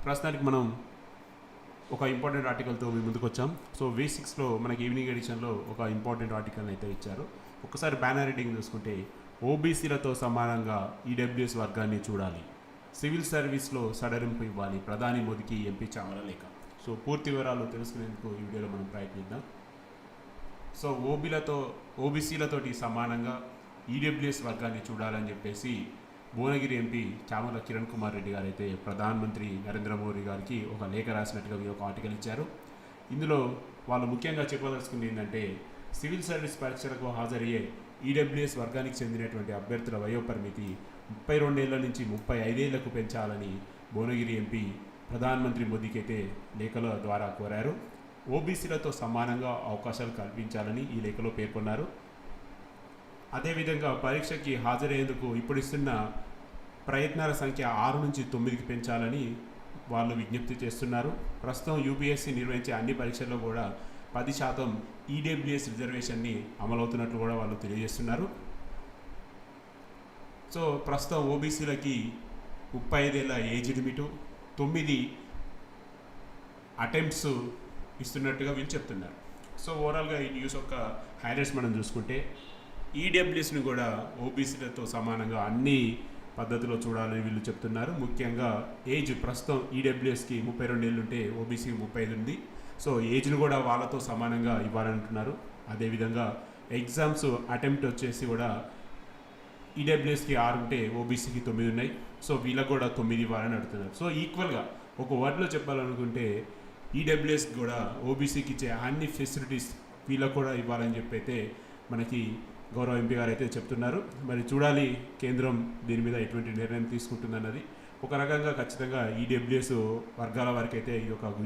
ప్రస్తుతానికి మనం ఒక ఇంపార్టెంట్ ఆర్టికల్తో మీ ముందుకు వచ్చాం. సో V6లో మనకి ఈవినింగ్ ఎడిషన్లో ఒక ఇంపార్టెంట్ ఆర్టికల్ని అయితే ఇచ్చారు. ఒకసారి బ్యానర్ రీడింగ్ చూసుకుంటే ఓబీసీలతో సమానంగా ఈడబ్ల్యూఎస్ వర్గాన్ని చూడాలి, సివిల్ సర్వీస్లో సడలింపు ఇవ్వాలి, ప్రధాని మోదీకి ఎంపీ చామల లేఖ. సో పూర్తి వివరాలు తెలుసుకునేందుకు ఈ వీడియోలో మనం ప్రయత్నిద్దాం. సో ఓబీసీలతోటి సమానంగా ఈడబ్ల్యూఎస్ వర్గాన్ని చూడాలని చెప్పేసి భువనగిరి ఎంపీ చామల కిరణ్ కుమార్ రెడ్డి గారు అయితే ప్రధానమంత్రి నరేంద్ర మోదీ గారికి ఒక లేఖ రాసినట్టుగా ఒక ఆర్టికల్ ఇచ్చారు. ఇందులో వాళ్ళు ముఖ్యంగా చెప్పదలుచుకుంది ఏంటంటే, సివిల్ సర్వీస్ పరీక్షలకు హాజరయ్యే ఈడబ్ల్యూఎస్ వర్గానికి చెందినటువంటి అభ్యర్థుల వయోపరిమితి 32 ఏళ్ల నుంచి 35 ఏళ్లకు పెంచాలని భువనగిరి ఎంపీ ప్రధానమంత్రి మోదీకి అయితే లేఖల ద్వారా కోరారు. ఓబీసీలతో సమానంగా అవకాశాలు కల్పించాలని ఈ లేఖలో పేర్కొన్నారు. అదేవిధంగా పరీక్షకి హాజరయ్యేందుకు ఇప్పుడు ఇస్తున్న ప్రయత్నాల సంఖ్య 6 నుంచి 9కి పెంచాలని వాళ్ళు విజ్ఞప్తి చేస్తున్నారు. ప్రస్తుతం యూపీఎస్సీ నిర్వహించే అన్ని పరీక్షల్లో కూడా 10% ఈడబ్ల్యూఎస్ రిజర్వేషన్ని అమలవుతున్నట్లు కూడా వాళ్ళు తెలియజేస్తున్నారు. సో ప్రస్తుతం ఓబీసీలకి 35 ఏళ్ళ ఏజ్ లిమిటు, 9 అటెంప్ట్స్ ఇస్తున్నట్టుగా వీళ్ళు చెప్తున్నారు. సో ఓవరాల్గా ఈ న్యూస్ యొక్క హైలైట్స్ మనం చూసుకుంటే, ఈడబ్ల్యూఎస్ని కూడా ఓబీసీలతో సమానంగా అన్ని పద్ధతిలో చూడాలని వీళ్ళు చెప్తున్నారు. ముఖ్యంగా ఏజ్ ప్రస్తుతం ఈడబ్ల్యూఎస్కి 32 ఏళ్ళు ఉంటే ఓబీసీకి 35 ఉంది. సో ఏజ్ను కూడా వాళ్ళతో సమానంగా ఇవ్వాలంటున్నారు. అదేవిధంగా ఎగ్జామ్స్ అటెంప్ట్ వచ్చేసి కూడా ఈడబ్ల్యూఎస్కి 6 ఉంటే ఓబీసీకి 9 ఉన్నాయి. సో వీళ్ళకు కూడా 9 ఇవ్వాలని అడుగుతున్నారు. సో ఈక్వల్గా ఒక వర్డ్లో చెప్పాలనుకుంటే ఈడబ్ల్యూఎస్ కూడా ఓబీసీకి ఇచ్చే అన్ని ఫెసిలిటీస్ వీళ్ళకు కూడా ఇవ్వాలని చెప్పి అయితే మనకి గౌరవ ఎంపీ గారు అయితే చెప్తున్నారు. మరి చూడాలి కేంద్రం దీని మీద ఎటువంటి నిర్ణయం తీసుకుంటుందన్నది. ఒక రకంగా ఖచ్చితంగా ఈడబ్ల్యూఎస్ వర్గాల వారికి అయితే ఈ యొక్క